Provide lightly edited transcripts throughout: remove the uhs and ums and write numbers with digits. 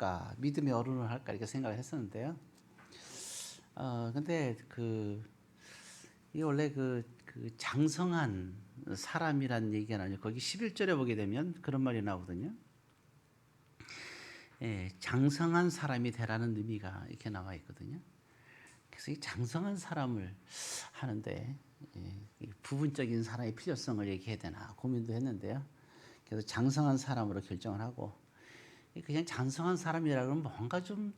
할까, 믿음의 어른을 할까 이렇게 생각을 했었는데요. 근데 이 원래 장성한 사람이라는 얘기가 나오죠. 거기 11절에 보게 되면 그런 말이 나오거든요. 예, 장성한 사람이 되라는 의미가 이렇게 나와 있거든요. 그래서 이 장성한 사람을 하는데 이 부분적인 사람의 필요성을 얘기해야 되나 고민도 했는데요. 그래서 장성한 사람으로 결정을 하고, 그냥 장성한 사람이라 그러면 뭔가 좀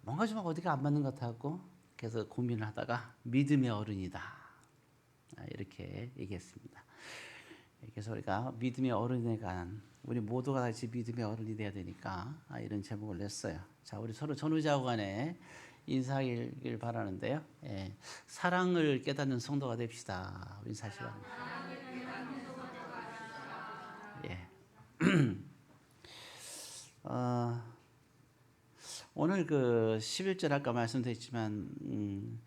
어디가 안 맞는 것 같았고, 그래서 고민을 하다가 믿음의 어른이다 이렇게 얘기했습니다. 그래서 우리가 믿음의 어른에 관한, 우리 모두가 같이 믿음의 어른이 돼야 되니까 이런 제목을 냈어요. 자, 우리 서로 전후좌우 간에 인사하길 바라는데요. 사랑을 깨닫는 성도가 됩시다. 인사 시간입니다. 예. 오늘 11절 아까 말씀드렸지만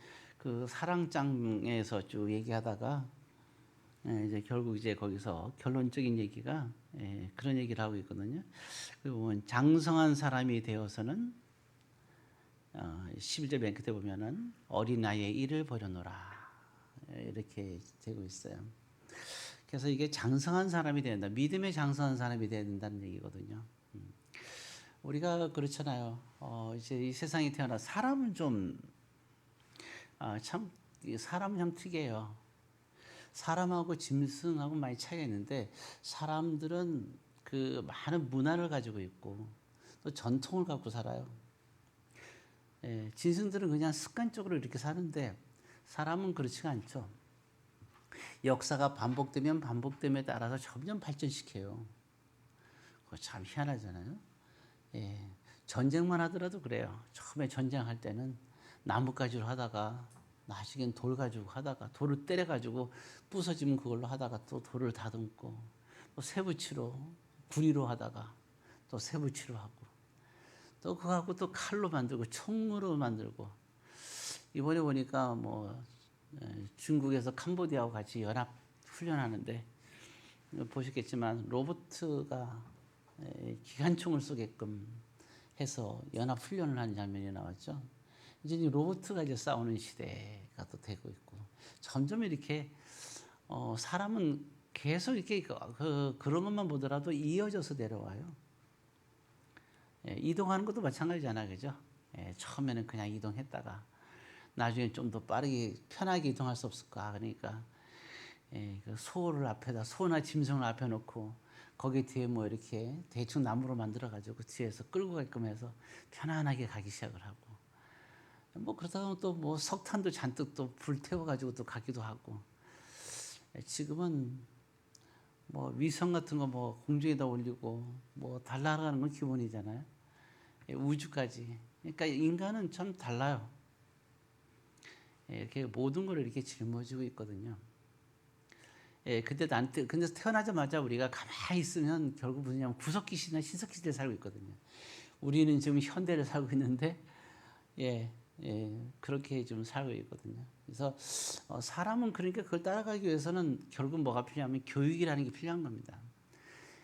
사랑장에서 쭉 얘기하다가 이제 결국 이제 거기서 결론적인 얘기가 그런 얘기를 하고 있거든요. 보면 장성한 사람이 되어서는 11절 맨 끝에 보면은 어린아이의 일을 버려놓으라 이렇게 되고 있어요. 그래서 이게 장성한 사람이 된다, 믿음의 장성한 사람이 돼야 된다는 얘기거든요. 우리가 그렇잖아요. 이제 이 세상에 태어나 사람은 사람은 참 특이해요. 사람하고 짐승하고 많이 차이가 있는데, 사람들은 많은 문화를 가지고 있고 또 전통을 갖고 살아요. 짐승들은 그냥 습관적으로 이렇게 사는데 사람은 그렇지가 않죠. 역사가 반복되면 반복됨에 따라서 점점 발전시켜요. 그거 참 희한하잖아요. 전쟁만 하더라도 그래요. 처음에 전쟁할 때는 나뭇가지로 하다가 나중엔 돌 가지고 하다가 돌을 때려 가지고 부서지면 그걸로 하다가 또 돌을 다듬고, 또 쇠붙이로 구리로 하다가 또 쇠붙이로 하고, 또 그거 하고 또 칼로 만들고 총으로 만들고. 이번에 보니까 중국에서 캄보디아하고 같이 연합 훈련하는데 보셨겠지만 로봇가 기관총을 쏘게끔 해서 연합 훈련을 하는 장면이 나왔죠. 이제 로봇가 이제 싸우는 시대가 또 되고 있고, 점점 이렇게 사람은 계속 이렇게 그런 것만 보더라도 이어져서 내려와요. 이동하는 것도 마찬가지잖아요, 그죠? 처음에는 그냥 이동했다가 나중에 좀 더 빠르게 편하게 이동할 수 없을까, 그러니까 소나 짐승을 앞에 놓고 거기 뒤에 이렇게 대충 나무로 만들어 가지고 뒤에서 끌고 가게끔 해서 편안하게 가기 시작을 하고, 그러다가 또 석탄도 잔뜩 또 불태워 가지고 또 가기도 하고. 지금은 위성 같은 거 공중에다 올리고 달 날아가는 건 기본이잖아요. 우주까지. 그러니까 인간은 참 달라요. 이렇게 모든 걸 이렇게 짊어지고 있거든요. 근데 태어나자마자 우리가 가만히 있으면 결국 무슨 구석기 시대나 신석기 시대에 살고 있거든요. 우리는 지금 현대를 살고 있는데, 그렇게 좀 살고 있거든요. 그래서 사람은 그러니까 그걸 따라가기 위해서는 결국 뭐가 필요하면 교육이라는 게 필요한 겁니다.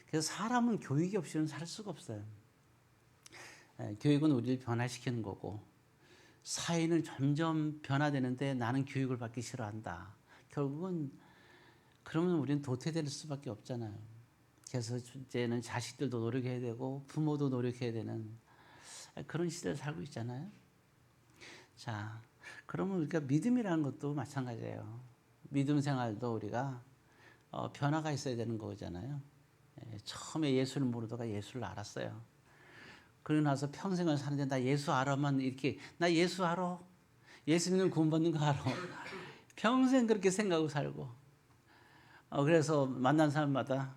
그래서 사람은 교육이 없이는 살 수가 없어요. 교육은 우리를 변화시키는 거고, 사회는 점점 변화되는데 나는 교육을 받기 싫어한다. 결국은 그러면 우리는 도태될 수밖에 없잖아요. 그래서 이제는 자식들도 노력해야 되고 부모도 노력해야 되는 그런 시대를 살고 있잖아요. 자, 그러면 우리가 믿음이라는 것도 마찬가지예요. 믿음 생활도 우리가 변화가 있어야 되는 거잖아요. 처음에 예수를 모르다가 예수를 알았어요. 그러고 나서 평생을 사는데 나 예수 알아만 이렇게, 나 예수 알아, 예수 믿는 구원받는 거 알아, 평생 그렇게 생각하고 살고, 그래서 만난 사람마다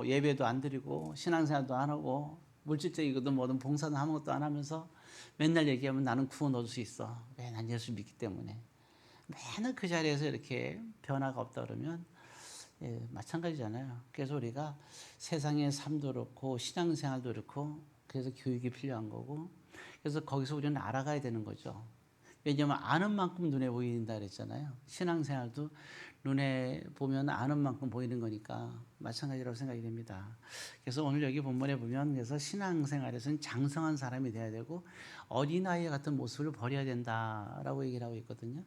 예배도 안 드리고 신앙생활도 안 하고 물질적이거든 뭐든 봉사는 아무것도 안 하면서 맨날 얘기하면 나는 구원 얻을 수 있어. 왜? 난 예수 믿기 때문에. 맨날 그 자리에서 이렇게 변화가 없다 그러면 마찬가지잖아요. 그래서 우리가 세상의 삶도 그렇고 신앙생활도 그렇고, 그래서 교육이 필요한 거고, 그래서 거기서 우리는 알아가야 되는 거죠. 왜냐하면 아는 만큼 눈에 보인다 그랬잖아요. 신앙생활도 눈에 보면 아는 만큼 보이는 거니까 마찬가지라고 생각이 됩니다. 그래서 오늘 여기 본문에 보면 그래서 신앙생활에서는 장성한 사람이 돼야 되고 어린아이 같은 모습을 버려야 된다라고 얘기를 하고 있거든요.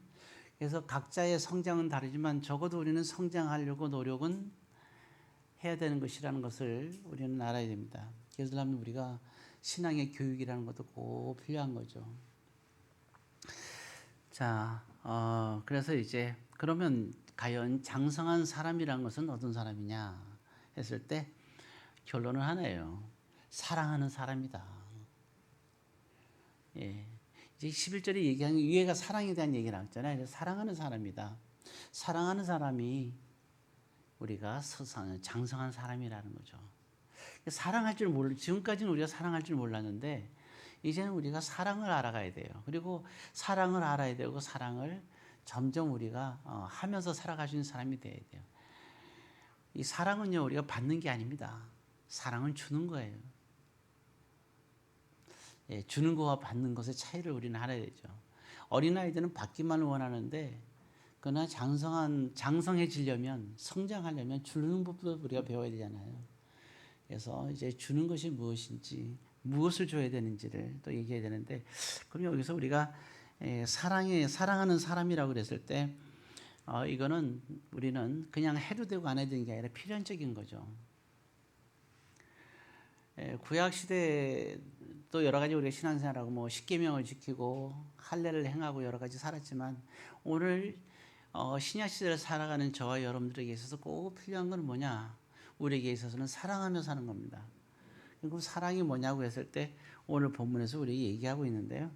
그래서 각자의 성장은 다르지만 적어도 우리는 성장하려고 노력은 해야 되는 것이라는 것을 우리는 알아야 됩니다. 그래서 우리가 신앙의 교육이라는 것도 꼭 필요한 거죠. 자, 그래서 이제 그러면 과연 장성한 사람이란 것은 어떤 사람이냐 했을 때 결론은 하나예요. 사랑하는 사람이다. 예. 이제 11절에 얘기하는 위에가 사랑에 대한 얘기를 나왔잖아요. 사랑하는 사람이다. 사랑하는 사람이 우리가 장성한 사람이라는 거죠. 사랑할 줄 지금까지는 우리가 사랑할 줄 몰랐는데 이제는 우리가 사랑을 알아가야 돼요. 그리고 사랑을 알아야 되고 사랑을 점점 우리가 하면서 살아갈 수 있는 사람이 돼야 돼요. 이 사랑은요, 우리가 받는 게 아닙니다. 사랑은 주는 거예요. 예, 주는 것과 받는 것의 차이를 우리는 알아야 되죠. 어린아이들은 받기만 원하는데 그러나 장성해지려면 성장하려면 주는 법도 우리가 배워야 되잖아요. 그래서 이제 주는 것이 무엇인지 무엇을 줘야 되는지를 또 얘기해야 되는데 그럼 여기서 우리가 사랑하는 사람이라고 그랬을 때 이거는 우리는 그냥 해도 되고 안 해도 되는 게 아니라 필연적인 거죠. 구약 시대 또 여러 가지 우리가 신앙생활하고 뭐 십계명을 지키고 할례를 행하고 여러 가지 살았지만 오늘 신약 시대를 살아가는 저와 여러분들에게 있어서 꼭 필요한 건 뭐냐? 우리에게 있어서는 사랑하며 사는 겁니다. 그럼 사랑이 뭐냐고 했을 때 오늘 본문에서 우리 얘기하고 있는데요.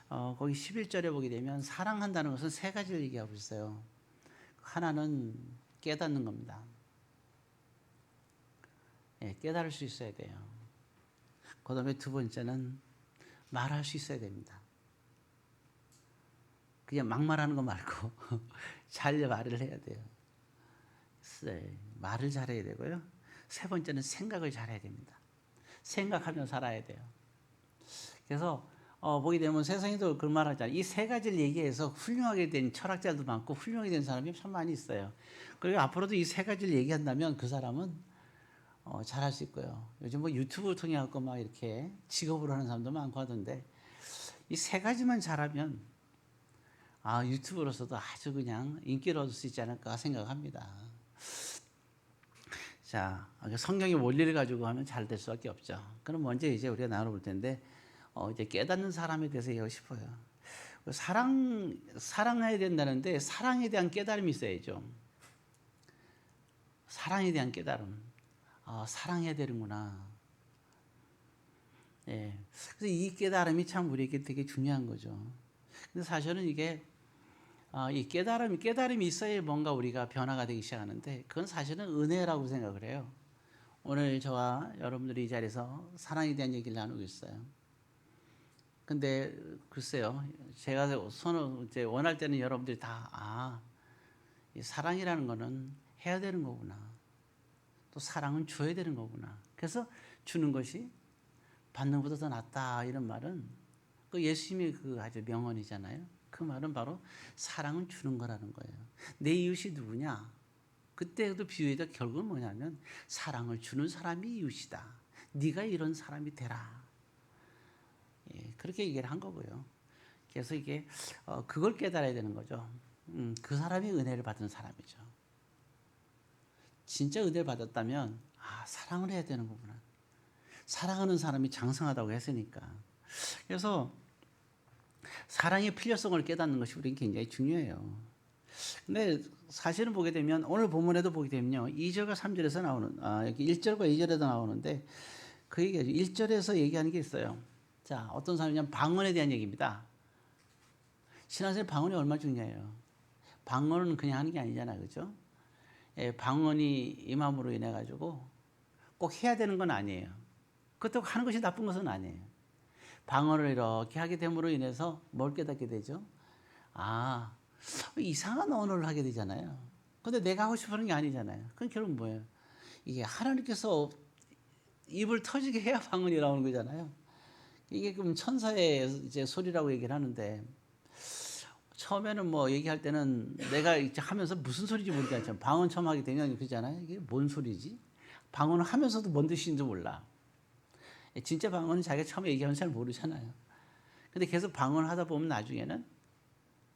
거기 11절에 보게 되면 사랑한다는 것은 세 가지를 얘기하고 있어요. 하나는 깨닫는 겁니다. 예, 깨달을 수 있어야 돼요. 그 다음에 두 번째는 말할 수 있어야 됩니다. 그냥 막 말하는 거 말고 잘 말을 해야 돼요. 말을 잘해야 되고요. 세 번째는 생각을 잘해야 됩니다. 생각하며 살아야 돼요. 그래서 보게 되면 세상에도 그런 말 하잖아요. 이 세 가지를 얘기해서 훌륭하게 된 철학자도 많고 훌륭하게 된 사람이 참 많이 있어요. 그리고 앞으로도 이 세 가지를 얘기한다면 그 사람은 잘할 수 있고요. 요즘 뭐 유튜브를 통해 갖고 막 이렇게 직업으로 하는 사람도 많고 하던데 이 세 가지만 잘하면 유튜브로서도 아주 그냥 인기를 얻을 수 있지 않을까 생각합니다. 자, 성경의 원리를 가지고 하면 잘 될 수밖에 없죠. 그럼 먼저 이제 우리가 나눠볼 텐데, 이제 깨닫는 사람에 대해서 얘기하고 싶어요. 사랑해야 된다는데, 사랑에 대한 깨달음이 있어야죠. 사랑에 대한 깨달음. 사랑해야 되는구나. 예. 그래서 이 깨달음이 참 우리에게 되게 중요한 거죠. 근데 사실은 이게 이 깨달음이 있어야 뭔가 우리가 변화가 되기 시작하는데 그건 사실은 은혜라고 생각을 해요. 오늘 저와 여러분들이 이 자리에서 사랑에 대한 얘기를 나누고 있어요. 근데 글쎄요, 제가 이제 원할 때는 여러분들이 다 이 사랑이라는 거는 해야 되는 거구나. 또 사랑은 줘야 되는 거구나. 그래서 주는 것이 받는 것보다 더 낫다 이런 말은 그 예수님의 그 아주 명언이잖아요. 그 말은 바로 사랑은 주는 거라는 거예요. 내 이웃이 누구냐? 그때도 비유에다 결국은 뭐냐면 사랑을 주는 사람이 이웃이다. 네가 이런 사람이 되라. 예, 그렇게 얘기를 한 거고요. 그래서 이게 그걸 깨달아야 되는 거죠. 그 사람이 은혜를 받은 사람이죠. 진짜 은혜를 받았다면 사랑을 해야 되는 거구나. 사랑하는 사람이 장성하다고 했으니까. 그래서 사랑의 필요성을 깨닫는 것이 우리는 굉장히 중요해요. 근데 사실은 보게 되면 오늘 본문에도 보게 되면요. 2절과 3절에서 나오는 여기 1절과 2절에도 나오는데 그 얘기가 1절에서 얘기하는 게 있어요. 자, 어떤 사람이냐면 방언에 대한 얘기입니다. 신앙생활 방언이 얼마나 중요해요. 방언은 그냥 하는 게 아니잖아요. 그죠? 예, 방언이 임함으로 인해 가지고 꼭 해야 되는 건 아니에요. 그것도 하는 것이 나쁜 것은 아니에요. 방언을 이렇게 하게 됨으로 인해서 뭘 깨닫게 되죠? 이상한 언어를 하게 되잖아요. 근데 내가 하고 싶은 게 아니잖아요. 그럼 결국 뭐예요? 이게 하나님께서 입을 터지게 해야 방언이 나오는 거잖아요. 이게 그럼 천사의 이제 소리라고 얘기를 하는데 처음에는 뭐 얘기할 때는 내가 이제 하면서 무슨 소리인지 모르겠잖아. 방언 처음 하게 되면 그러잖아요. 이게 뭔 소리지? 방언을 하면서도 뭔 뜻인지 몰라. 진짜 방언은 자기가 처음에 얘기하면 잘 모르잖아요. 근데 계속 방언을 하다 보면 나중에는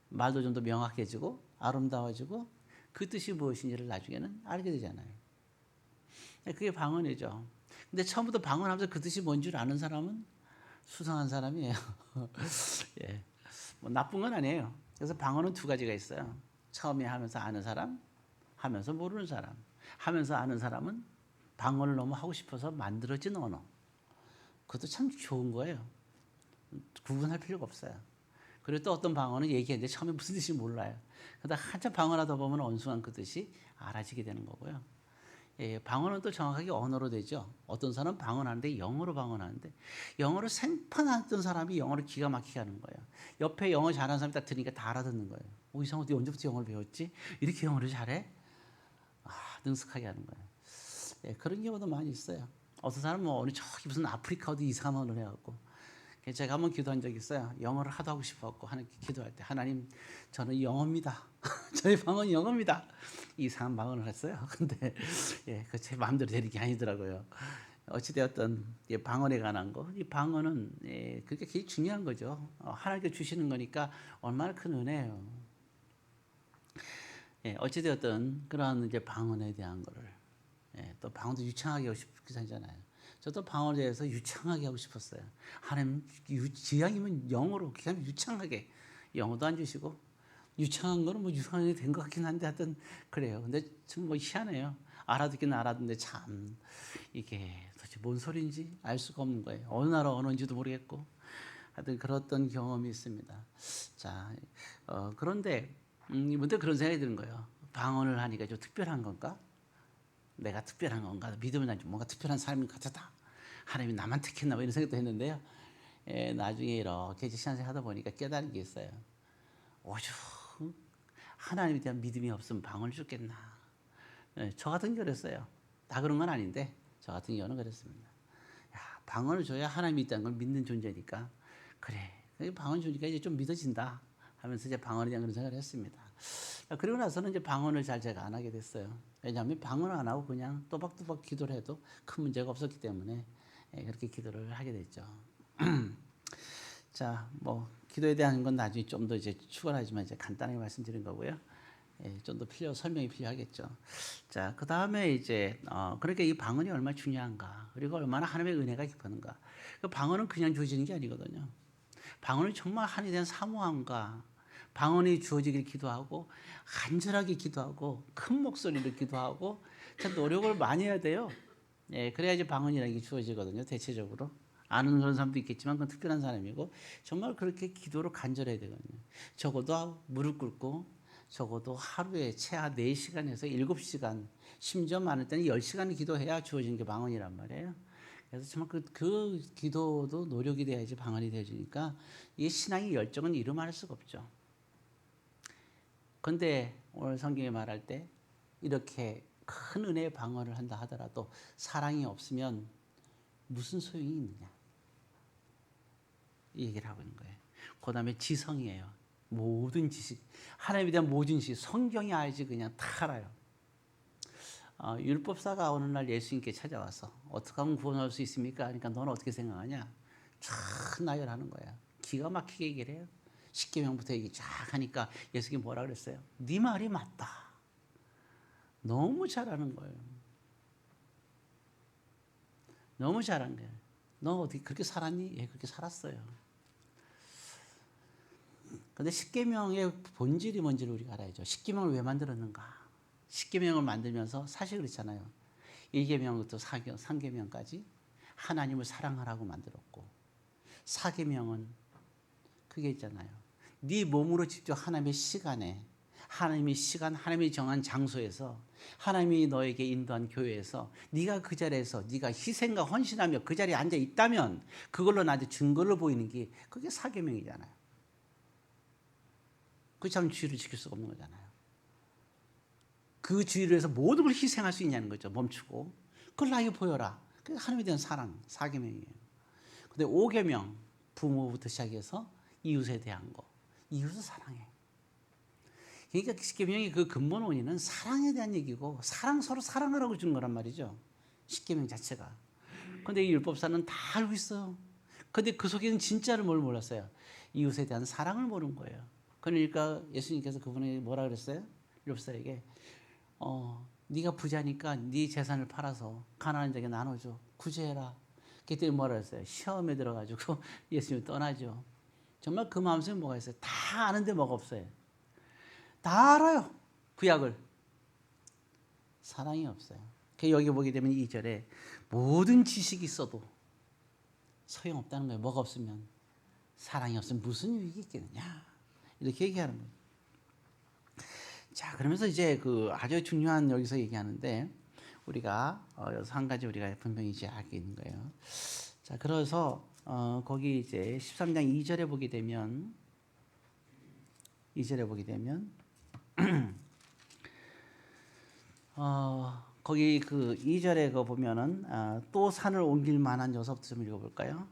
말도 좀 더 명확해지고 아름다워지고 그 뜻이 무엇인지를 나중에는 알게 되잖아요. 그게 방언이죠. 근데 처음부터 방언하면서 그 뜻이 뭔 줄 아는 사람은 수상한 사람이에요. 예. 뭐 나쁜 건 아니에요. 그래서 방언은 두 가지가 있어요. 처음에 하면서 아는 사람, 하면서 모르는 사람. 하면서 아는 사람은 방언을 너무 하고 싶어서 만들어진 언어. 그것도 참 좋은 거예요. 구분할 필요가 없어요. 그리고 또 어떤 방언은 얘기했는데 처음에 무슨 뜻인지 몰라요. 그러다 한참 방언하다 보면 어느순간 그 뜻이 알아지게 되는 거고요. 예, 방언은 또 정확하게 언어로 되죠. 어떤 사람은 방언하는데 영어로 방언하는데 영어로 생판하던 사람이 영어를 기가 막히게 하는 거예요. 옆에 영어 잘하는 사람이 딱 들으니까 다 알아듣는 거예요. 이 사람 어디 언제부터 영어를 배웠지? 이렇게 영어를 잘해? 능숙하게 하는 거예요. 예, 그런 경우도 많이 있어요. 어떤 사람은 뭐 어느 저기 무슨 아프리카 어디 이상한 언어를 해갖고 제가 한번 기도한 적이 있어요. 영어를 하도 하고 싶어갖고 하나님께 기도할 때 하나님 저는 영어입니다. 저희 방언이 영어입니다. 이상한 방언을 했어요. 근데 예, 그 제 마음대로 되는 게 아니더라고요. 어찌되었든 방언에 관한 거, 이 방언은 예, 그게 굉장히 중요한 거죠. 하나님께 주시는 거니까 얼마나 큰 은혜예요. 예, 어찌되었든 그러한 이제 방언에 대한 거를 예, 또 방언도 유창하게 하고 싶긴 하잖아요. 저도 방언에 대해서 유창하게 하고 싶었어요. 하나님 지향이면 영어로 그냥 유창하게 영어도 안 주시고 유창한 거는 뭐 유창하게 된 것 같긴 한데 하여튼 그래요. 근데 좀 뭐 희한해요. 알아듣긴 알아듣는데 참 이게 도대체 뭔 소리인지 알 수가 없는 거예요. 어느 나라 언어인지도 모르겠고 하여튼 그랬던 경험이 있습니다. 자, 그런데 문득 그런 생각이 드는 거예요. 방언을 하니까 좀 특별한 건가? 내가 특별한 건가? 믿음은 아니죠. 뭔가 특별한 삶인 것 같다. 하나님이 나만 택했나? 뭐 이런 생각도 했는데요. 예, 나중에 이렇게 신앙생활 하다 보니까 깨달은 게 있어요. 오죽 하나님에 대한 믿음이 없으면 방언을 주겠나? 예, 저 같은 경우 그랬어요. 다 그런 건 아닌데 저 같은 경우는 그랬습니다. 야, 방언을 줘야 하나님이 있다는 걸 믿는 존재니까 그래. 방언 주니까 이제 좀 믿어진다 하면서 이제 방언에 대한 그런 생각을 했습니다. 그리고 나서는 이제 방언을 잘 제가 안 하게 됐어요. 왜냐하면 방언을 안 하고 그냥 또박또박 기도를 해도 큰 문제가 없었기 때문에 그렇게 기도를 하게 됐죠. 자, 뭐 기도에 대한 건 나중에 좀 더 이제 추가하지만 이제 간단하게 말씀드린 거고요. 좀 더 설명이 필요하겠죠. 자, 그 다음에 이제 그러니까 이 방언이 얼마나 중요한가, 그리고 얼마나 하나님의 은혜가 깊었는가. 그 방언은 그냥 주어지는 게 아니거든요. 방언이 정말 하나님에 대한 사모함과 방언이 주어지길 기도하고 간절하게 기도하고 큰 목소리로 기도하고 참 노력을 많이 해야 돼요. 예, 그래야지 방언이라는 게 주어지거든요. 대체적으로 아는 그런 사람도 있겠지만 그건 특별한 사람이고 정말 그렇게 기도로 간절해야 되거든요. 적어도 무릎 꿇고 적어도 하루에 최하 4시간에서 7시간, 심지어 많을 때는 10시간 기도해야 주어지는 게 방언이란 말이에요. 그래서 정말 그 기도도 노력이 돼야지 방언이 되어지니까 이 신앙의 열정은 이루 말할 수가 없죠. 그런데 오늘 성경에 말할 때 이렇게 큰 은혜의 방언을 한다 하더라도 사랑이 없으면 무슨 소용이 있느냐, 이 얘기를 하고 있는 거예요. 그 다음에 지성이에요. 모든 지식, 하나님에 대한 모든 지식, 성경이 알지 그냥 다 알아요. 율법사가 어느 날 예수님께 찾아와서 어떻게 하면 구원할 수 있습니까? 그러니까 너는 어떻게 생각하냐? 쫙 나열하는 거야. 기가 막히게 얘기를 해요. 십계명부터 얘기 쫙 하니까 예수님이 뭐라 그랬어요? 네 말이 맞다. 너무 잘하는 거예요. 너무 잘한 거예요. 너 어떻게 그렇게 살았니? 예, 그렇게 살았어요. 근데 십계명의 본질이 뭔지를 우리가 알아야죠. 십계명을 왜 만들었는가? 십계명을 만들면서 사실 그렇잖아요. 1계명부터 3계명까지 하나님을 사랑하라고 만들었고 4계명은 그게 있잖아요. 네 몸으로 직접 하나님의 시간에 하나님의 시간, 하나님이 정한 장소에서 하나님이 너에게 인도한 교회에서 네가 그 자리에서 네가 희생과 헌신하며 그 자리에 앉아 있다면 그걸로 나한테 증거를 보이는 게 그게 4계명이잖아요. 그 참 주의를 지킬 수가 없는 거잖아요. 그 주의를 위해서 모든 걸 희생할 수 있냐는 거죠. 멈추고 그걸 나에게 보여라. 그게 하나님에 대한 사랑, 4계명이에요. 근데 5계명 부모부터 시작해서 이웃에 대한 거, 이웃을 사랑해. 그러니까 십계명의 그 근본 원인은 사랑에 대한 얘기고 서로 사랑하라고 주는 거란 말이죠. 십계명 자체가. 근데 이 율법사는 다 알고 있어요. 근데 그 속에는 진짜를 뭘 몰랐어요? 이웃에 대한 사랑을 모르는 거예요. 그러니까 예수님께서 그분에게 뭐라 그랬어요? 율법사에게 네가 부자니까 네 재산을 팔아서 가난한 자에게 나눠줘. 구제해라. 그때 뭐라 그랬어요? 시험에 들어가지고 예수님이 떠나죠. 정말 그 마음속에 뭐가 있어요? 다 아는데 뭐가 없어요. 다 알아요. 구약을. 사랑이 없어요. 여기 보게 되면 2절에 모든 지식이 있어도 소용없다는 거예요. 뭐가 없으면. 사랑이 없으면 무슨 유익이 있겠느냐. 이렇게 얘기하는 거예요. 자, 그러면서 이제 그 아주 중요한 여기서 얘기하는데 우리가 여기서 한 가지 우리가 분명히 이제 알게 있는 거예요. 자, 그래서 거기 이제 13장 2절에 보게 되면 2절에 보게 되면 거기 그 2절에 그 보면은 또 산을 옮길 만한 요소부터 좀 읽어볼까요?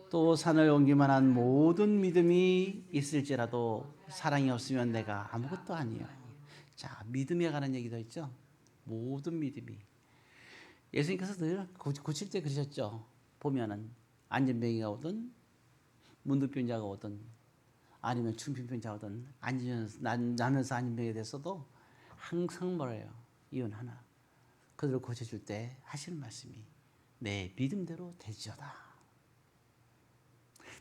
또 산을 옮길 만한 모든 믿음이 있을지라도 사랑이 없으면 내가 아무것도 아니에요. 자, 믿음에 관한 얘기도 있죠. 모든 믿음이. 예수님께서 늘 고칠 때 그러셨죠. 보면은 안전병이가 오든 문둥병자가 오든 아니면 중풍병자가 오든 나면서 안전병이 됐어도 항상 뭐래요? 이유는 하나. 그들을 고쳐줄 때 하시는 말씀이 내 믿음대로 되지어다.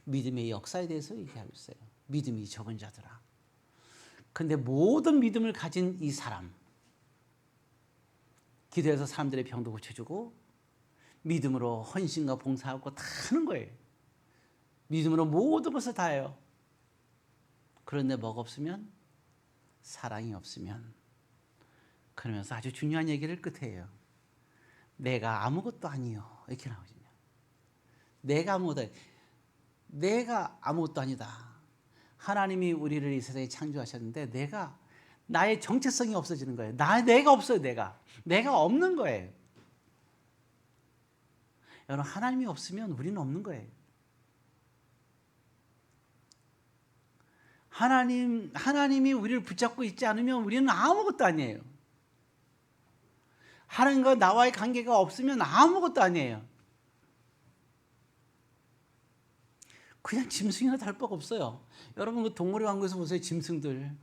믿음의 역사에 대해서 얘기하고 있어요. 믿음이 적은 자들아. 근데 모든 믿음을 가진 이 사람, 기도해서 사람들의 병도 고쳐주고 믿음으로 헌신과 봉사하고 다 하는 거예요. 믿음으로 모든 것을 다 해요. 그런데 뭐가 없으면? 사랑이 없으면. 그러면서 아주 중요한 얘기를 끝에 해요. 내가 아무것도 아니요. 이렇게 나오거든요. 내가 아무것도 아니다. 하나님이 우리를 이 세상에 창조하셨는데 나의 정체성이 없어지는 거예요. 내가 없어요. 내가 없는 거예요. 여러분, 하나님이 없으면 우리는 없는 거예요. 하나님이 우리를 붙잡고 있지 않으면 우리는 아무것도 아니에요. 하나님과 나와의 관계가 없으면 아무것도 아니에요. 그냥 짐승이나 다를 바가 없어요. 여러분 그 동물의 왕국에서 보세요. 짐승들.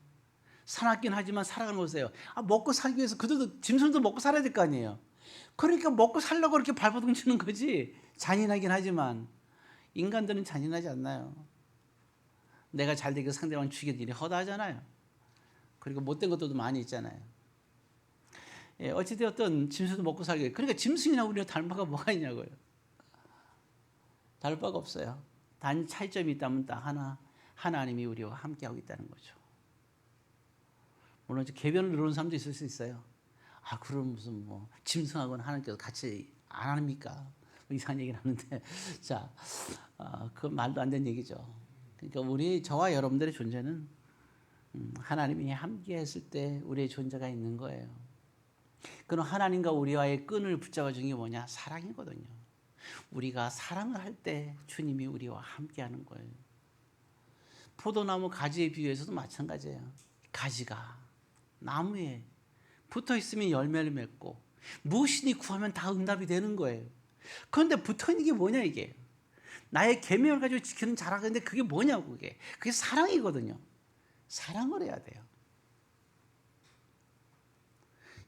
사납긴 하지만 살아가는 거 보세요. 먹고 살기 위해서 그들도 짐승도 먹고 살아야 될 거 아니에요. 그러니까 먹고 살려고 이렇게 발버둥 치는 거지. 잔인하긴 하지만 인간들은 잔인하지 않나요? 내가 잘 되게 상대방 죽이는 일이 허다하잖아요. 그리고 못된 것들도 많이 있잖아요. 예, 어찌되었든 짐승도 먹고 살기 위해. 그러니까 짐승이나 우리가 다른 바가 뭐가 있냐고요. 다를 바가 없어요. 단 차이점이 있다면 딱 하나님이 우리와 함께하고 있다는 거죠. 물론 개변을 이루는 사람도 있을 수 있어요. 그럼 무슨 짐승하고는 하나님께서 같이 안 합니까? 이상한 얘기를 하는데, 자, 그 말도 안 되는 얘기죠. 그러니까 저와 여러분들의 존재는 하나님이 함께했을 때 우리의 존재가 있는 거예요. 그럼 하나님과 우리와의 끈을 붙잡아 준 게 뭐냐? 사랑이거든요. 우리가 사랑을 할 때 주님이 우리와 함께하는 거예요. 포도나무 가지에 비유해서도 마찬가지예요. 가지가 나무에 붙어 있으면 열매를 맺고 무엇이니 구하면 다 응답이 되는 거예요. 그런데 붙어 있는 게 뭐냐 이게? 나의 계명을 가지고 지키는 자라는데 그게 뭐냐고 그게 사랑이거든요. 사랑을 해야 돼요.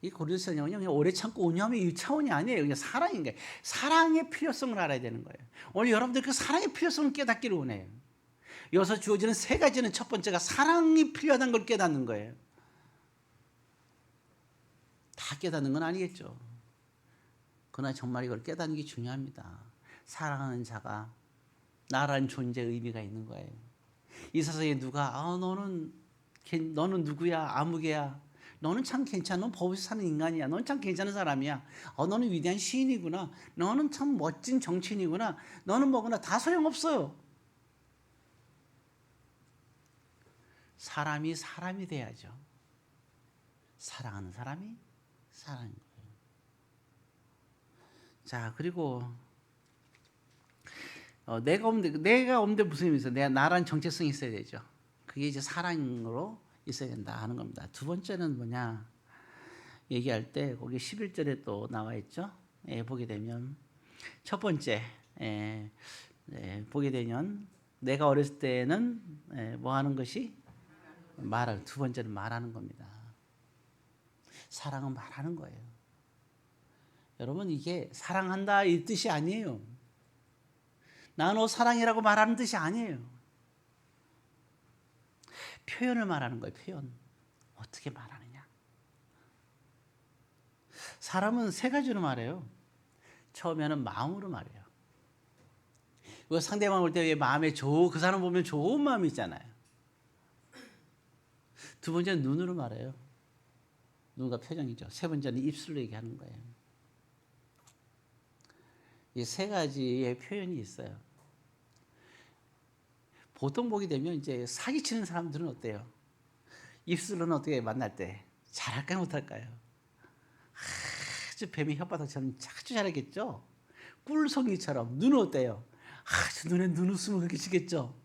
이 고린도서는요, 그냥 오래 참고 온유하면 이 차원이 아니에요. 그냥 사랑인 거예요. 사랑의 필요성을 알아야 되는 거예요. 오늘 여러분들 그 사랑의 필요성을 깨닫기를 원해요. 여기서 주어지는 세 가지는 첫 번째가 사랑이 필요하다는 걸 깨닫는 거예요. 다 깨닫는 건 아니겠죠. 그러나 정말 이걸 깨닫는 게 중요합니다. 사랑하는 자가 나라는 존재의 의미가 있는 거예요. 이 세상에 누가 너는 누구야? 아무개야. 너는 참 괜찮아. 넌 법에서 사는 인간이야. 넌 참 괜찮은 사람이야. 너는 위대한 시인이구나. 너는 참 멋진 정치인이구나. 너는 뭐구나. 다 소용없어요. 사람이 돼야죠. 사랑하는 사람이 사랑인 거예요. 자, 그리고 내가 없는데 무슨 의미 있어요? 나란 정체성이 있어야 되죠. 그게 이제 사랑으로 있어야 된다 하는 겁니다. 두 번째는 뭐냐 얘기할 때 거기 11절에 또 나와 있죠. 보게 되면 첫 번째 보게 되면 내가 어렸을 때는 뭐 하는 것이 말을 두 번째는 말하는 겁니다. 사랑은 말하는 거예요. 여러분 이게 사랑한다 이 뜻이 아니에요. 나 너 사랑이라고 말하는 뜻이 아니에요. 표현을 말하는 거예요. 표현. 어떻게 말하느냐. 사람은 세 가지로 말해요. 처음에는 마음으로 말해요. 상대방 볼 때 왜 마음에 그 사람 보면 좋은 마음이 있잖아요. 두 번째는 눈으로 말해요. 눈과 표정이죠. 세 번째는 입술로 얘기하는 거예요. 이 세 가지의 표현이 있어요. 보통 보게 되면 이제 사기치는 사람들은 어때요? 입술로는 어떻게 만날 때 잘할까요, 못할까요? 아주 뱀의 혓바닥처럼 아주 잘하겠죠? 꿀송이처럼. 눈은 어때요? 아주 눈에 눈웃음을 그렇게 치겠죠?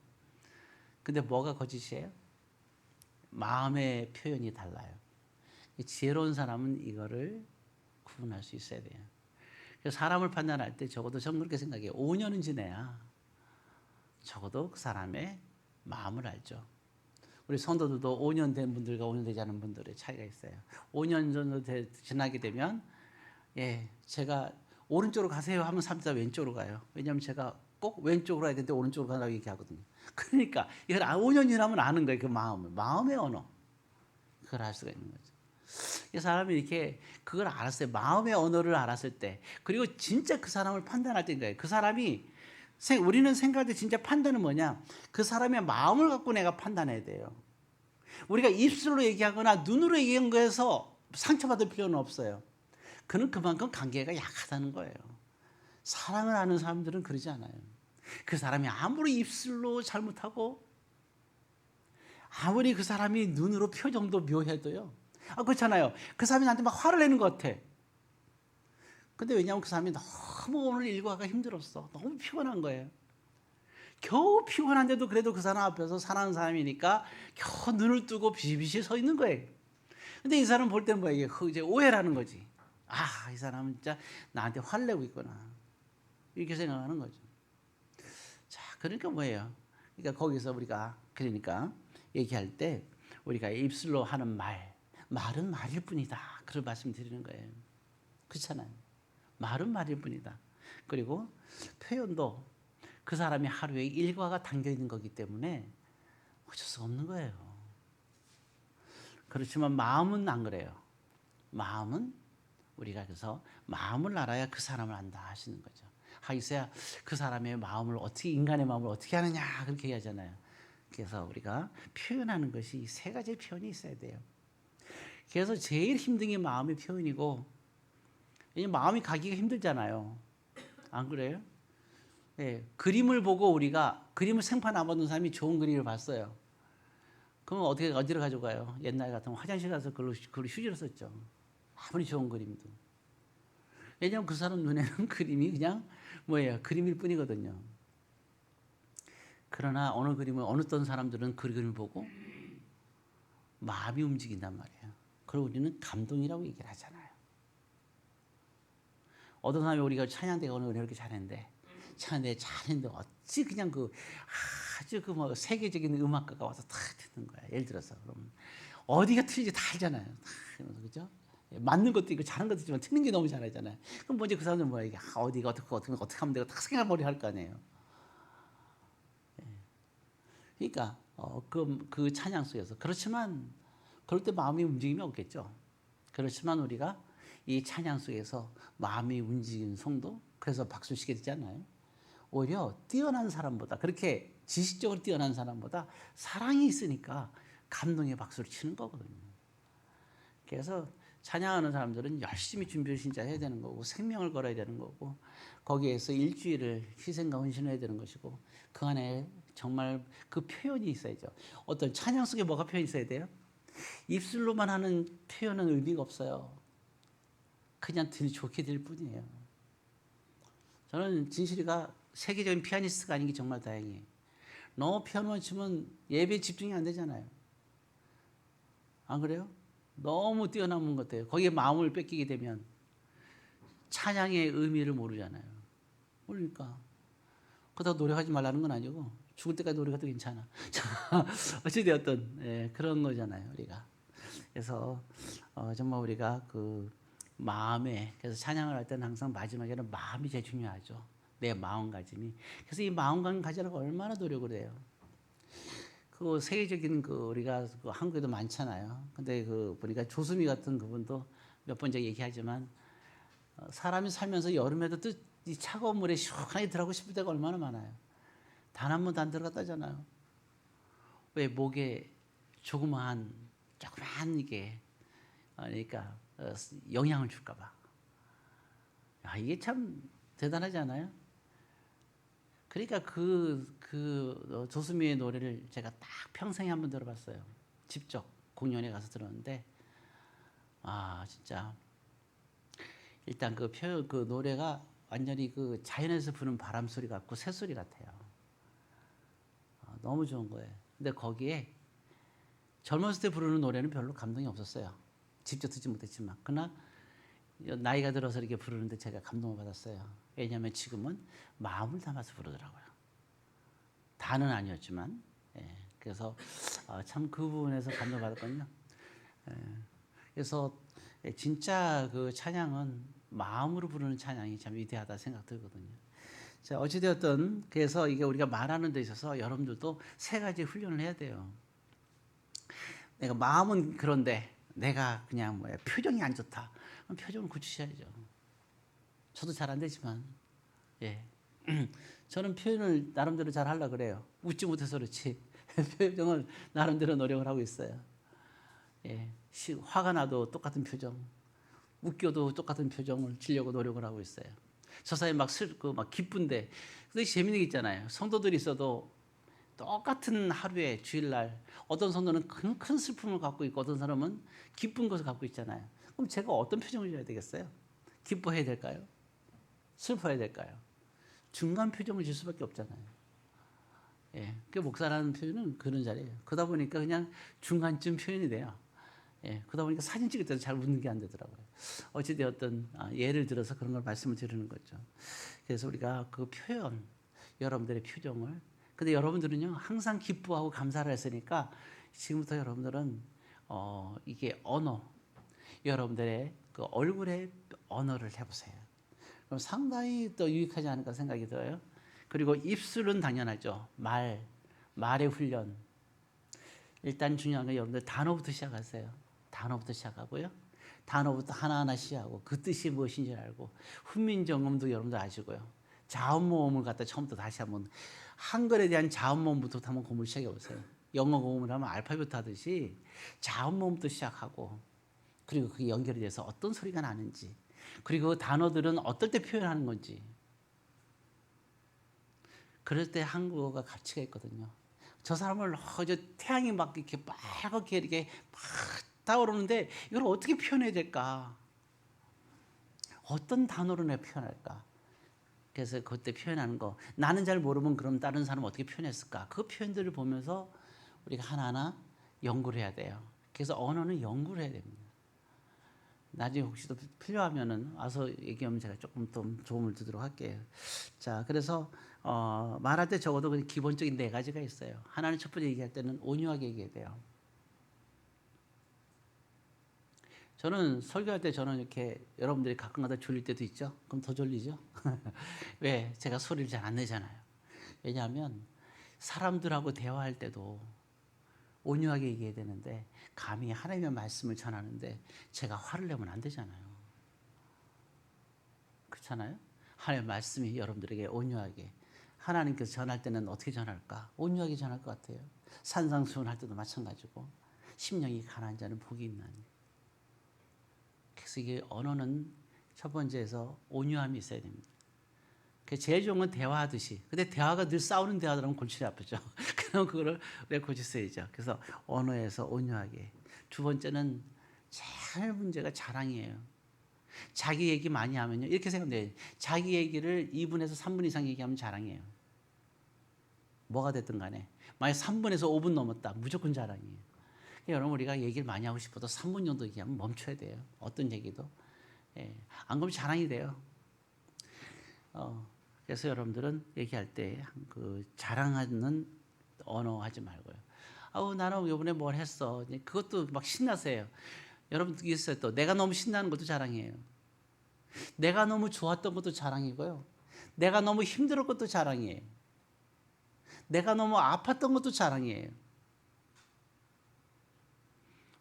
근데 뭐가 거짓이에요? 마음의 표현이 달라요. 지혜로운 사람은 이거를 구분할 수 있어야 돼요. 그래서 사람을 판단할 때 적어도 저는 그렇게 생각해요. 5년은 지내야 적어도 그 사람의 마음을 알죠. 우리 성도들도 5년 된 분들과 5년 되지 않은 분들의 차이가 있어요. 5년 정도 지나게 되면 제가 오른쪽으로 가세요 하면 3자 왼쪽으로 가요. 왜냐하면 제가 꼭 왼쪽으로 가야 되는데 오른쪽으로 가라고 얘기하거든요. 그러니까 이걸 5년 지나면 아는 거예요. 그 마음을. 마음의 언어. 그걸 알 수가 있는 거죠. 이 사람이 이렇게 그걸 알았어요. 마음의 언어를 알았을 때, 그리고 진짜 그 사람을 판단할 때인 거예요. 그 사람이 우리는 생각할 때 진짜 판단은 뭐냐? 그 사람의 마음을 갖고 내가 판단해야 돼요. 우리가 입술로 얘기하거나 눈으로 얘기한 거에서 상처받을 필요는 없어요. 그는 그만큼 관계가 약하다는 거예요. 사랑을 하는 사람들은 그러지 않아요. 그 사람이 아무리 입술로 잘못하고 아무리 그 사람이 눈으로 표정도 묘해도요. 그렇잖아요. 그 사람이 나한테 막 화를 내는 것 같아. 근데 왜냐하면 그 사람이 너무 오늘 일과가 힘들었어. 너무 피곤한 거예요. 겨우 피곤한데도 그래도 그 사람 앞에서 사랑하는 사람이니까 겨우 눈을 뜨고 비시비시 서 있는 거예요. 근데 이 사람 볼 때는 뭐예요? 이제 오해라는 거지. 이 사람은 진짜 나한테 화를 내고 있구나. 이렇게 생각하는 거죠. 자, 그러니까 뭐예요? 그러니까 거기서 우리가 얘기할 때 우리가 입술로 하는 말은 말일 뿐이다. 그런 말씀 드리는 거예요. 그렇잖아요. 말은 말일 뿐이다. 그리고 표현도 그 사람이 하루에 일과가 담겨 있는 거기 때문에 어쩔 수 없는 거예요. 그렇지만 마음은 안 그래요. 마음은 우리가 그래서 마음을 알아야 그 사람을 안다 하시는 거죠. 있어야 그 사람의 마음을 어떻게, 인간의 마음을 어떻게 하느냐 그렇게 얘기하잖아요. 그래서 우리가 표현하는 것이 세 가지의 표현이 있어야 돼요. 그래서 제일 힘든 게 마음의 표현이고, 왜냐면 마음이 가기가 힘들잖아요. 안 그래요? 그림을 보고 우리가 그림을 생판 안 보는 사람이 좋은 그림을 봤어요. 그럼 어디로 가져가요? 옛날 같으면 화장실 가서 그걸로 휴지를 썼죠. 아무리 좋은 그림도. 왜냐하면 그 사람 눈에는 그림이 그냥 그림일 뿐이거든요. 그러나 어느 그림은 어떤 사람들은 그 그림을 보고 마음이 움직인단 말이에요. 그리고 우리는 감동이라고 얘기를 하잖아요. 어떤 사람이 우리가 찬양대가 오늘 이렇게 잘했는데, 찬양대 잘했는데 어찌 그냥 아주 세계적인 음악가가 와서 다 듣는 거야. 예를 들어서 그러면 어디가 틀린지 다 알잖아요. 그죠? 맞는 것도 있고 잘하는 것도 있지만 틀린 게 너무 잘하잖아요. 그럼 먼저 그 사람들은 이게 어디가 어떻게 하면 되고 딱 생각머리 할 거 아니에요. 그러니까 그 찬양 속에서 그렇지만 그럴 때 마음이 움직임이 없겠죠. 그렇지만 우리가 이 찬양 속에서 마음이 움직이는 성도, 그래서 박수 치게 되잖아요. 오히려 뛰어난 사람보다, 그렇게 지식적으로 뛰어난 사람보다 사랑이 있으니까 감동의 박수를 치는 거거든요. 그래서 찬양하는 사람들은 열심히 준비를 진짜 해야 되는 거고, 생명을 걸어야 되는 거고, 거기에서 일주일을 희생과 헌신해야 되는 것이고, 그 안에 정말 그 표현이 있어야죠. 어떤 찬양 속에 뭐가 표현이 있어야 돼요? 입술로만 하는 표현은 의미가 없어요. 그냥 좋게 될 뿐이에요. 저는 진실이가 세계적인 피아니스트가 아닌 게 정말 다행이에요. 너무 피아노만 치면 예배에 집중이 안 되잖아요. 안 그래요? 너무 뛰어넘은 것 같아요. 거기에 마음을 뺏기게 되면 찬양의 의미를 모르잖아요. 모르니까. 그렇다고 노력하지 말라는 건 아니고 죽을 때까지 노력해도 괜찮아. 어찌되었든 그런 거잖아요, 우리가. 그래서 정말 우리가 그 마음에, 그래서 찬양을 할 때는 항상 마지막에는 마음이 제일 중요하죠. 내 마음가짐이. 그래서 이 마음가짐 가지려고 얼마나 노력을 해요. 그 세계적인 그 우리가 그 한국에도 많잖아요. 근데 그 보니까 조수미 같은 그분도 몇 번 제가 얘기하지만 사람이 살면서 여름에도 또 이 차가운 물에 시원하게 들어가고 싶을 때가 얼마나 많아요. 단 한 번도 안 들어갔다잖아요. 왜 목에 조그만 이게 그러니까 영향을 줄까봐. 이게 참 대단하지 않아요? 그러니까 조수미의 노래를 제가 딱 평생에 한 번 들어봤어요. 직접 공연에 가서 들었는데 진짜 일단 그 노래가 완전히 그 자연에서 부는 바람 소리 같고 새 소리 같아요. 너무 좋은 거예요. 근데 거기에 젊었을 때 부르는 노래는 별로 감동이 없었어요. 직접 듣지 못했지만. 그러나 나이가 들어서 이렇게 부르는데 제가 감동을 받았어요. 왜냐하면 지금은 마음을 담아서 부르더라고요. 다는 아니었지만. 그래서 참 그 부분에서 감동받았거든요. 그래서 진짜 그 찬양은 마음으로 부르는 찬양이 참 위대하다 생각 들거든요. 자, 어찌되었든 그래서 이게 우리가 말하는 데 있어서 여러분들도 세 가지 훈련을 해야 돼요. 내가 마음은 그런데 내가 그냥 표정이 안 좋다. 그럼 표정을 고치셔야죠. 저도 잘 안 되지만 저는 표현을 나름대로 잘 하려고 그래요. 웃지 못해서 그렇지 표정을 나름대로 노력을 하고 있어요. 화가 나도 똑같은 표정, 웃겨도 똑같은 표정을 지려고 노력을 하고 있어요. 저 사이 막 기쁜데, 근데 재밌는 게 있잖아요. 성도들이 있어도 똑같은 하루에 주일날 어떤 성도는 큰 슬픔을 갖고 있고 어떤 사람은 기쁜 것을 갖고 있잖아요. 그럼 제가 어떤 표정을 줘야 되겠어요? 기뻐해야 될까요? 슬퍼해야 될까요? 중간 표정을 줄 수밖에 없잖아요. 그 목사라는 표현은 그런 자리예요. 그러다 보니까 그냥 중간쯤 표현이 돼요. 그러다 보니까 사진 찍을 때도 잘 웃는 게 안 되더라고요. 어찌되었든 예를 들어서 그런 걸 말씀을 드리는 거죠. 그래서 우리가 그 표현, 여러분들의 표정을, 근데 여러분들은요 항상 기뻐하고 감사를 했으니까 지금부터 여러분들은 이게 언어, 여러분들의 그 얼굴의 언어를 해보세요. 그럼 상당히 또 유익하지 않을까 생각이 들어요. 그리고 입술은 당연하죠. 말의 훈련. 일단 중요한 건 여러분들 단어부터 시작하세요. 단어부터 시작하고요. 단어부터 하나하나 시작하고 그 뜻이 무엇인지 알고 훈민정음도 여러분들 아시고요. 자음모음을 갖다 처음부터 다시 한번 한글에 대한 자음모음부터 한번 공부를 시작해 보세요. 영어 공부를 하면 알파벳 하듯이 자음모음부터 시작하고 그리고 그게 연결이 돼서 어떤 소리가 나는지 그리고 그 단어들은 어떨 때 표현하는 건지 그럴 때 한국어가 가치가 있거든요. 저 사람을 태양이 막 이렇게 빨갛게 이렇게 막 타오르는데 이걸 어떻게 표현해야 될까? 어떤 단어로 내가 표현할까? 그래서 그때 표현하는 거 나는 잘 모르면 그럼 다른 사람은 어떻게 표현했을까? 그 표현들을 보면서 우리가 하나하나 연구를 해야 돼요. 그래서 언어는 연구를 해야 됩니다. 나중에 혹시 또 필요하면은 와서 얘기하면 제가 조금 더 도움을 드리도록 할게요. 자, 그래서 말할 때 적어도 기본적인 네 가지가 있어요. 하나는 첫 번째 얘기할 때는 온유하게 얘기해야 돼요. 저는 설교할 때 저는 이렇게 여러분들이 가끔가다 졸릴 때도 있죠. 그럼 더 졸리죠. 왜? 제가 소리를 잘 안 내잖아요. 왜냐하면 사람들하고 대화할 때도 온유하게 얘기해야 되는데 감히 하나님의 말씀을 전하는데 제가 화를 내면 안 되잖아요. 그렇잖아요. 하나님의 말씀이 여러분들에게 온유하게 하나님께서 전할 때는 어떻게 전할까? 온유하게 전할 것 같아요. 산상수훈할 때도 마찬가지고 심령이 가난한 자는 복이 있나니. 그래서 이게 언어는 첫 번째에서 온유함이 있어야 됩니다. 제일 좋은 건 대화하듯이. 근데 대화가 늘 싸우는 대화들하면 골치가 아프죠. 그럼 그거를 왜 고쳤어야죠. 그래서 언어에서 온유하게. 두 번째는 제일 문제가 자랑이에요. 자기 얘기 많이 하면요. 이렇게 생각해요. 자기 얘기를 2분에서 3분 이상 얘기하면 자랑이에요. 뭐가 됐든 간에. 만약 3분에서 5분 넘었다. 무조건 자랑이에요. 여러분 우리가 얘기를 많이 하고 싶어도 3분 정도 얘기하면 멈춰야 돼요. 어떤 얘기도. 안 그러면 자랑이 돼요. 그래서 여러분들은 얘기할 때 그 자랑하는 언어 하지 말고요. 나는 이번에 뭘 했어. 그것도 막 신나세요. 여러분 있어요. 또 내가 너무 신나는 것도 자랑이에요. 내가 너무 좋았던 것도 자랑이고요. 내가 너무 힘들었던 것도 자랑이에요. 내가 너무 아팠던 것도 자랑이에요.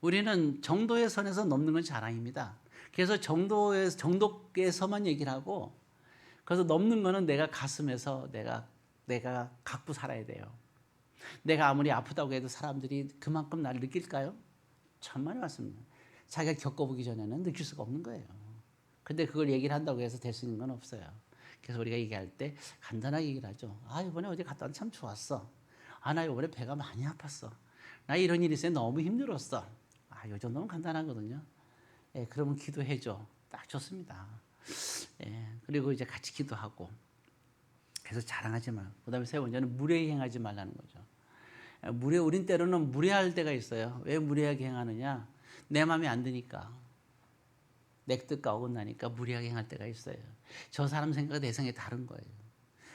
우리는 정도의 선에서 넘는 건 자랑입니다. 그래서 정도에서만 얘기를 하고, 그래서 넘는 거는 내가 가슴에서 내가 갖고 살아야 돼요. 내가 아무리 아프다고 해도 사람들이 그만큼 나를 느낄까요? 천만에 맞습니다. 자기가 겪어보기 전에는 느낄 수가 없는 거예요. 근데 그걸 얘기를 한다고 해서 될 수 있는 건 없어요. 그래서 우리가 얘기할 때 간단하게 얘기를 하죠. 이번에 어디 갔다 왔는데 참 좋았어. 나 이번에 배가 많이 아팠어. 나 이런 일이 있어서 너무 힘들었어. 이 정도는 간단하거든요. 그러면 기도해줘. 딱 좋습니다. 그리고 이제 같이 기도하고. 그래서 자랑하지 말고. 그 다음에 세 번째는 무례히 행하지 말라는 거죠. 우린 때로는 무례할 때가 있어요. 왜 무례하게 행하느냐? 내 마음에 안 드니까. 내 뜻과 어긋나니까 무례하게 행할 때가 있어요. 저 사람 생각과 내 생각이 다른 거예요.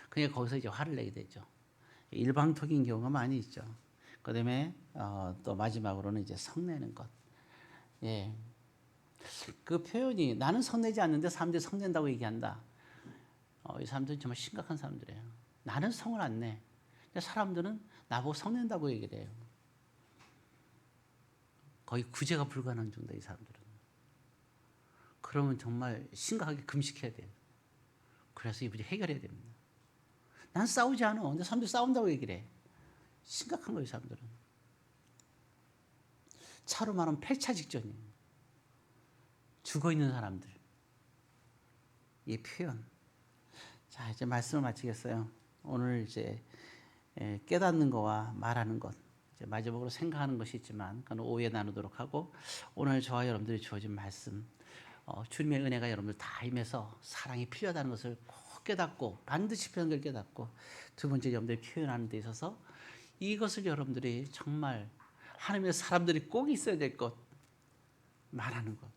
그러니까 거기서 이제 화를 내게 되죠. 일방통인 경우가 많이 있죠. 그 다음에 또 마지막으로는 이제 성내는 것. 그 표현이 나는 성내지 않는데 사람들이 성낸다고 얘기한다. 이 사람들은 정말 심각한 사람들이에요. 나는 성을 안 내. 근데 사람들은 나보고 성낸다고 얘기를 해요. 거의 구제가 불가능한 정도 이 사람들은. 그러면 정말 심각하게 금식해야 돼요. 그래서 이분이 해결해야 됩니다. 난 싸우지 않아. 근데 사람들이 싸운다고 얘기를 해. 심각한 거예요, 이 사람들은. 차로 말하면 폐차 직전이에요. 죽어있는 사람들. 이 표현. 자, 이제 말씀을 마치겠어요. 오늘 이제 깨닫는 거와 말하는 것, 이제 마지막으로 생각하는 것이 있지만 그건 오후에 나누도록 하고, 오늘 저와 여러분들이 주어진 말씀, 주님의 은혜가 여러분들 다 임해서 사랑이 필요하다는 것을 꼭 깨닫고, 반드시 필요한 걸 깨닫고, 두 번째 여러분들이 표현하는 데 있어서 이것을 여러분들이 정말 하나님의 사람들이 꼭 있어야 될 것, 말하는 것,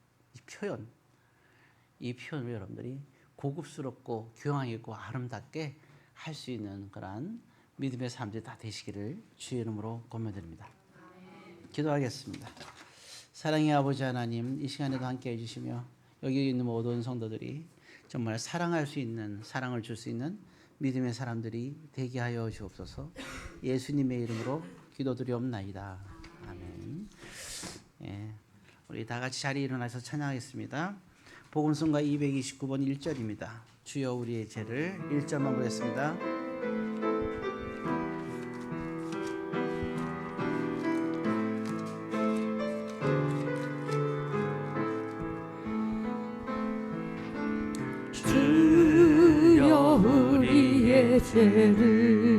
이 표현을 여러분들이 고급스럽고 교양 있고 아름답게 할 수 있는 그러한 믿음의 사람들이 다 되시기를 주의 이름으로 권면드립니다. 기도하겠습니다. 사랑의 아버지 하나님, 이 시간에도 함께 해주시며 여기 있는 모든 성도들이 정말 사랑할 수 있는, 사랑을 줄 수 있는 믿음의 사람들이 되게 하여 주옵소서. 예수님의 이름으로 기도드리옵나이다. 아멘. 우리 다 같이 자리에 일어나서 찬양하겠습니다. 복음성가 229번 1절입니다. 주여 우리의 죄를 1절만 보겠습니다. 주여 우리의 죄를